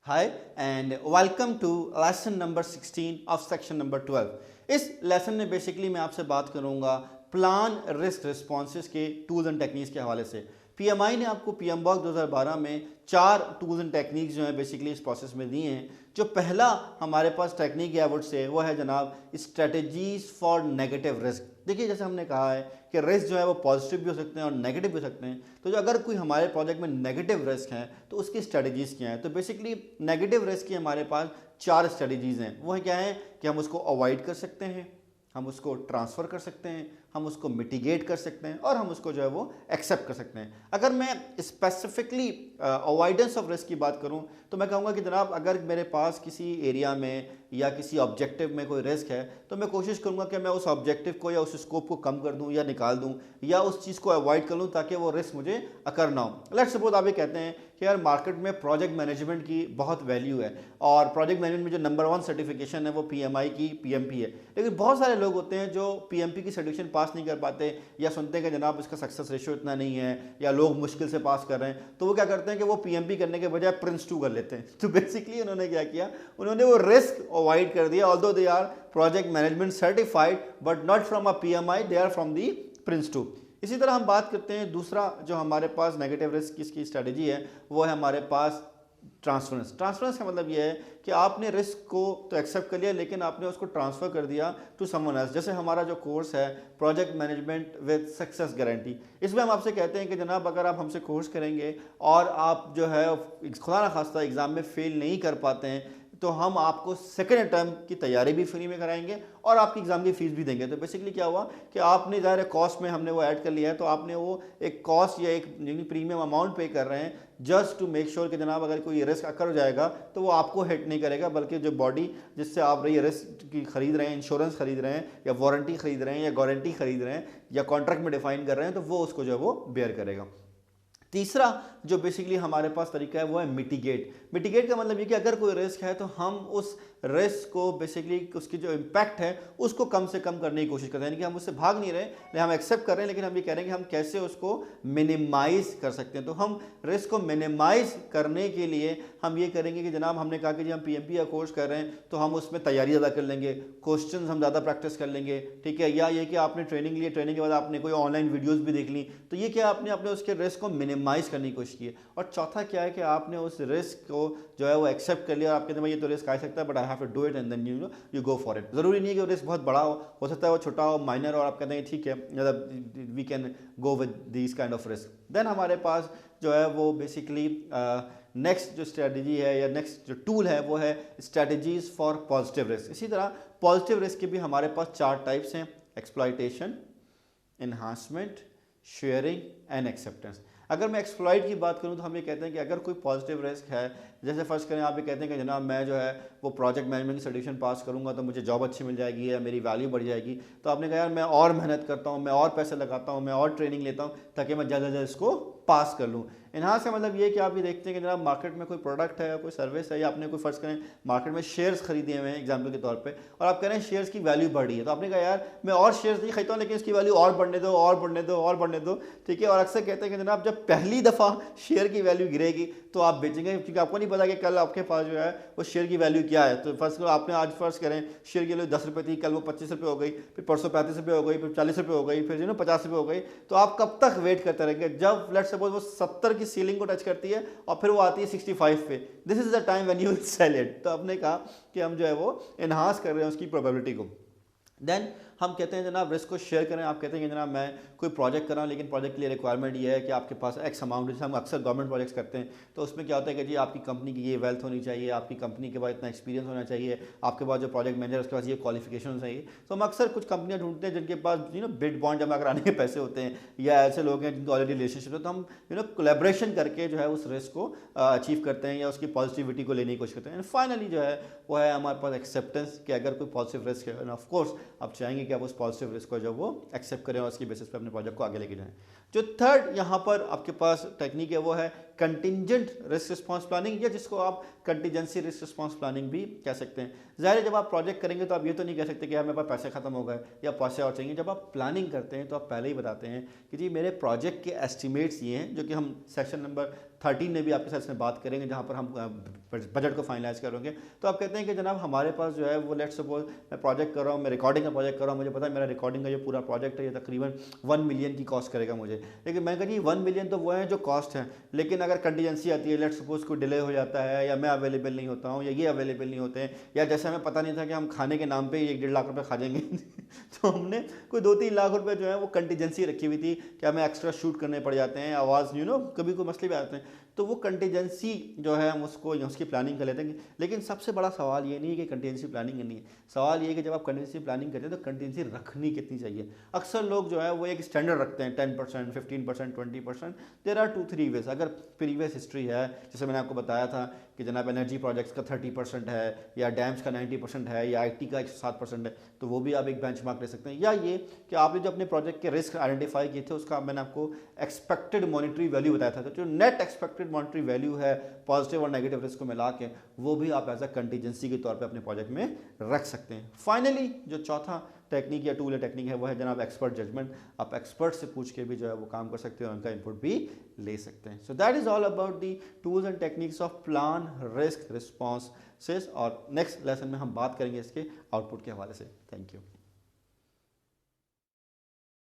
Hi and welcome to lesson number 16 of section number 12। इस lesson में basically मैं आपसे बात करूंगा प्लान रिस्क रिस्पॉन्सेस के टूल्स एंड टेक्निक्स के हवाले से। पीएमआई ने आपको पीएमबॉक्स 2012 में 4 टूल्स एंड टेक्निक्स जो है बेसिकली इस प्रोसेस में दिए हैं। जो पहला हमारे पास टेक्निक या वर्ड से वो है जनाब स्ट्रेटजीज फॉर नेगेटिव रिस्क। देखिए जैसे हमने कहा है कि रिस्क जो है वो पॉजिटिव भी हो सकते हैं और नेगेटिव भी हो सकते हैं। तो जो अगर कोई हमारे प्रोजेक्ट में नेगेटिव रिस्क है तो उसकी स्ट्रेटजीज क्या है। तो बेसिकली नेगेटिव रिस्क की हमारे पास 4 स्ट्रेटजीज हैं। वो है क्या है कि हम उसको अवॉइड कर सकते हैं, हम उसको ट्रांसफ़र कर सकते हैं, हम उसको मिटिगेट कर सकते हैं और हम उसको जो है वो एक्सेप्ट कर सकते हैं। अगर मैं स्पेसिफिकली अवॉइडेंस ऑफ रिस्क की बात करूं तो मैं कहूँगा कि जनाब अगर मेरे पास किसी एरिया में या किसी ऑब्जेक्टिव में कोई रिस्क है तो मैं कोशिश करूँगा कि मैं उस ऑब्जेक्टिव को या उस स्कोप को कम कर दूँ या निकाल दूँ या उस चीज़ को अवॉइड कर लूँ ताकि वो रिस्क मुझे अकर ना हो। लेट्स सपोज आप ये कहते हैं कि यार मार्केट में प्रोजेक्ट मैनेजमेंट की बहुत वैल्यू है और प्रोजेक्ट मैनेजमेंट में जो नंबर 1 सर्टिफिकेशन है वो पीएमआई की पीएमपी है। लेकिन बहुत सारे लोग होते हैं जो पीएमपी की सर्टिफिकेशन पास नहीं कर पाते या सुनते हैं कि जनाब इसका सक्सेस रेशियो इतना नहीं है या लोग मुश्किल से पास कर रहे हैं, तो वो क्या करते हैं कि वो पीएमपी करने के बजाय प्रिंस 2 कर लेते हैं। तो बेसिकली उन्होंने क्या किया, उन्होंने वो रिस्क अवॉइड कर दिया। Although they are project management certified but not from a PMI, they are from the PRINCE 2। इसी तरह हम बात करते हैं दूसरा जो हमारे पास नेगेटिव रिस्क की स्ट्रेटजी है वो है हमारे पास ट्रांसफरेंस। ट्रांसफरेंस का मतलब ये है कि आपने रिस्क को तो एक्सेप्ट कर लिया लेकिन आपने उसको ट्रांसफ़र कर दिया टू समवन एल्स। जैसे हमारा जो कोर्स है project management with success guarantee, इसमें हम आपसे कहते हैं कि जनाब अगर आप हमसे कोर्स करेंगे और आप जो है खुदा ना खास्ता एग्ज़ाम में फेल नहीं कर पाते हैं तो हम आपको सेकेंड टर्म की तैयारी भी फ्री में कराएंगे और आपकी एग्ज़ाम की फ़ीस भी देंगे। तो बेसिकली क्या हुआ कि आपने ज़ाहिर कॉस्ट में हमने वो ऐड कर लिया है तो आपने वो एक कॉस्ट या एक प्रीमियम अमाउंट पे कर रहे हैं जस्ट टू मेक श्योर कि जनाब अगर कोई रिस्क अकर हो जाएगा तो वो आपको हिट नहीं करेगा बल्कि जो बॉडी जिससे आप ये रिस्क की खरीद रहे हैं, इंश्योरेंस खरीद रहे हैं या वारंटी खरीद रहे हैं या गारंटी खरीद रहे हैं या कॉन्ट्रैक्ट में डिफाइन कर रहे हैं तो वो उसको जो है वो बेयर करेगा। तीसरा जो बेसिकली हमारे पास तरीका है वो है मिटिगेट। मिटिगेट का मतलब ये कि अगर कोई रिस्क है तो हम उस रिस्क को बेसिकली उसकी जो इम्पैक्ट है उसको कम से कम करने की कोशिश करते हैं। यानी कि हम उससे भाग नहीं रहे, हम एक्सेप्ट कर रहे हैं लेकिन हम ये कह रहे हैं कि हम कैसे उसको मिनिमाइज कर सकते हैं। तो हम रिस्क को मिनिमाइज करने के लिए हम ये करेंगे कि जनाब हमने कहा कि जी हम पीएमपी का कोर्स कर रहे हैं तो हम उसमें तैयारी ज़्यादा कर लेंगे, क्वेश्चन हम ज़्यादा प्रैक्टिस कर लेंगे, ठीक है। या ये कि आपने ट्रेनिंग ली, ट्रेनिंग के बाद आपने कोई ऑनलाइन वीडियोज़ भी देख ली, तो ये क्या आपने अपने उसके रिस्क को मिनिमाइज करने की कोशिश की है। और चौथा क्या है कि आपने उस रिस्क को जो है वो एक्सेप्ट कर लिया और आप कहते हैं ये तो रिस्क आ सकता है but I have to do it and then you go for it. ज़रूरी नहीं है कि वो रिस्क बहुत बड़ा हो सकता है वो छोटा हो, माइनर, और आप कहते हैं ठीक है मतलब we can go with this kind of risk. Then हमारे पास जो है वो बेसिकली नेक्स्ट जो स्ट्रेटजी है या नेक्स्ट जो टूल है वो है स्ट्रेटजीज फॉर पॉजिटिव रिस्क। इसी तरह पॉजिटिव रिस्क के भी हमारे पास 4 टाइप्स हैं: exploitation, enhancement, sharing and acceptance. अगर मैं एक्सप्लॉइट की बात करूं तो हम ये कहते हैं कि अगर कोई पॉजिटिव रिस्क है, जैसे फर्स्ट करें आप ये कहते हैं कि जनाब मैं जो है वो प्रोजेक्ट मैनेजमेंट की सर्टिफिकेशन पास करूंगा तो मुझे जॉब अच्छी मिल जाएगी या मेरी वैल्यू बढ़ जाएगी। तो आपने कहा यार मैं और मेहनत करता हूं, मैं और पैसे लगाता हूं, मैं और ट्रेनिंग लेता हूं ताकि मैं जल्द से जल्द इसको पास कर लूँ। इनहांस का मतलब ये कि आप ये देखते हैं कि जनाब मार्केट में कोई प्रोडक्ट है या कोई सर्विस है या आपने कोई फर्स्ट करें मार्केट में शेयर्स खरीदे हुए हैं एग्जाम्पल के तौर पे और आप कह रहे हैं शेयर्स की वैल्यू बढ़ रही है। तो आपने कहा यार मैं और शेयर्स नहीं खरीदता हूँ लेकिन इसकी वैल्यू और बढ़ने दो और बढ़ने दो और बढ़ने दो, ठीक है। और अक्सर कहते हैं कि जनाब जब पहली दफ़ा शेयर की वैल्यू गिरेगी तो आप बेचेंगे क्योंकि आपको नहीं पता कि कल आपके पास जो है वो शेयर की वैल्यू क्या है। तो फर्स्ट आपने आज फर्स्ट करें शेयर की वैल्यू 10 रुपये थी, कल वो 25 रुपये हो गई, फिर परसों 35 रुपये हो गई, फिर 40 रुपये हो गई, फिर 50 रुपये हो गई। तो आप कब तक वेट करते रहेंगे? जब लेट्स सपोज वो 70 की सीलिंग को टच करती है और फिर वो आती है 65 पे, this is the time when you will sell it. तो आपने कहा कि हम जो है वो एनहांस कर रहे हैं उसकी प्रोबेबिलिटी को। देन हम कहते हैं जनाब रिस्क को शेयर करें। आप कहते हैं कि जनाब मैं कोई प्रोजेक्ट कर रहा हूँ लेकिन प्रोजेक्ट के लिए रिक्वायरमेंट ये है कि आपके पास एक्स अमाउंट, जैसे हम अक्सर गवर्नमेंट प्रोजेक्ट्स करते हैं तो उसमें क्या होता है कि जी आपकी कंपनी की ये वेल्थ होनी चाहिए, आपकी कंपनी के पास इतना एक्सपीरियंस होना चाहिए, आपके पास जो प्रोजेक्ट मैनेजर उसके पास ये क्वालिफिकेशन होना चाहिए। तो हम अक्सर कुछ कंपनियां ढूंढते हैं जिनके पास बिड बॉन्ड जमा कराने के पैसे होते हैं या ऐसे लोग हैं जिनको ऑलरेडी रिलेशनशिप है। तो हम कोलैबोरेशन करके जो है उस रिस्क को अचीव करते हैं या उसकी पॉजिटिविटी को लेने की कोशिश करते हैं। एंड फाइनली जो है वो है हमारे पास एक्सेप्टेंस कि अगर कोई पॉजिटिव रिस्क है ऑफ कोर्स आप चाहेंगे कि आप उस पॉजिटिव रिस्क को जब वो एक्सेप्ट करें और उसकी बेसिस पे अपने प्रोजेक्ट को आगे लेके जाएं। जो थर्ड यहाँ पर आपके पास टेक्निक है वो है कंटिंजेंट रिस्क रिस्पॉन्स प्लानिंग, या जिसको आप कंटिजेंसी रिस्क रिस्पॉन्स प्लानिंग भी कह सकते हैं। ज़ाहिर है जब आप प्रोजेक्ट करेंगे तो आप ये तो नहीं कह सकते कि यार मेरे पास पैसे खत्म हो गए या पैसे और चाहिए। जब आप प्लानिंग करते हैं तो आप पहले ही बताते हैं कि जी मेरे प्रोजेक्ट के एस्टिमेट्स ये हैं, जो कि हम सेक्शन नंबर 13 में भी आपके साथ इसमें बात करेंगे जहाँ पर हम बजट को फाइनलाइज करेंगे। तो आप कहते हैं कि जनाब हमारे पास जो है वो लेट्स सपोज मैं प्रोजेक्ट कर रहा हूँ, मैं रिकॉर्डिंग का प्रोजेक्ट कर रहा हूँ, मुझे पता है मेरा रिकॉर्डिंग का जो पूरा प्रोजेक्ट है ये तकरीबन 1 मिलियन की कॉस्ट करेगा मुझे। लेकिन मैं कह जी 1 मिलियन तो वो है जो कॉस्ट है, लेकिन अगर कंटीजेंसी आती है, लेट्स सपोज कोई डिले हो जाता है या मैं अवेलेबल नहीं होता हूँ या ये अवेलेबल नहीं होते हैं, या जैसे हमें पता नहीं था कि हम खाने के नाम पे 1-1.5 लाख रुपए खा जाएंगे तो हमने कोई 2-3 लाख रुपए जो है वो कंटीजेंसी रखी हुई थी कि हमें एक्स्ट्रा शूट करने पड़ जाते हैं, आवाज़ कभी कोई मसले भी आते हैं, तो वो कंटीजेंसी जो है हम उसकी प्लानिंग कर लेते हैं। लेकिन सबसे बड़ा सवाल ये नहीं है कि कंटीजेंसी प्लानिंग करनी है, सवाल ये है कि जब आप कंटीजेंसी प्लानिंग करते हैं तो कंटीजेंसी रखनी कितनी चाहिए। अक्सर लोग जो है वो एक स्टैंडर्ड रखते हैं 10%, 15%, 20%। There are 2-3 ways. अगर प्रीवियस हिस्ट्री है, जैसे मैंने आपको बताया था कि जनाब एनर्जी प्रोजेक्ट्स का 30% है या डैम्स का 90% है या IT का 107% है, तो वो भी आप एक बेंचमार्क ले सकते हैं। या ये कि आपने जो अपने प्रोजेक्ट के रिस्क आइडेंटिफाई किए थे उसका मैंने आपको एक्सपेक्टेड मॉनिटरी वैल्यू बताया था, तो जो नेट एक्सपेक्टेड मॉनिटरी वैल्यू है पॉजिटिव और नेगेटिव रिस्क को मिला के, वो भी आप एज अ कंटीजेंसी के तौर पे अपने प्रोजेक्ट में रख सकते हैं। फाइनली जो चौथा टेक्निक या टूल या टेक्निक है वो है जनाब एक्सपर्ट जजमेंट। आप एक्सपर्ट से पूछ के भी जो है वो काम कर सकते हैं और उनका इनपुट भी ले सकते हैं। So that is all about the tools and techniques of plan risk responses, और नेक्स्ट लेसन में हम बात करेंगे इसके आउटपुट के हवाले से। Thank you.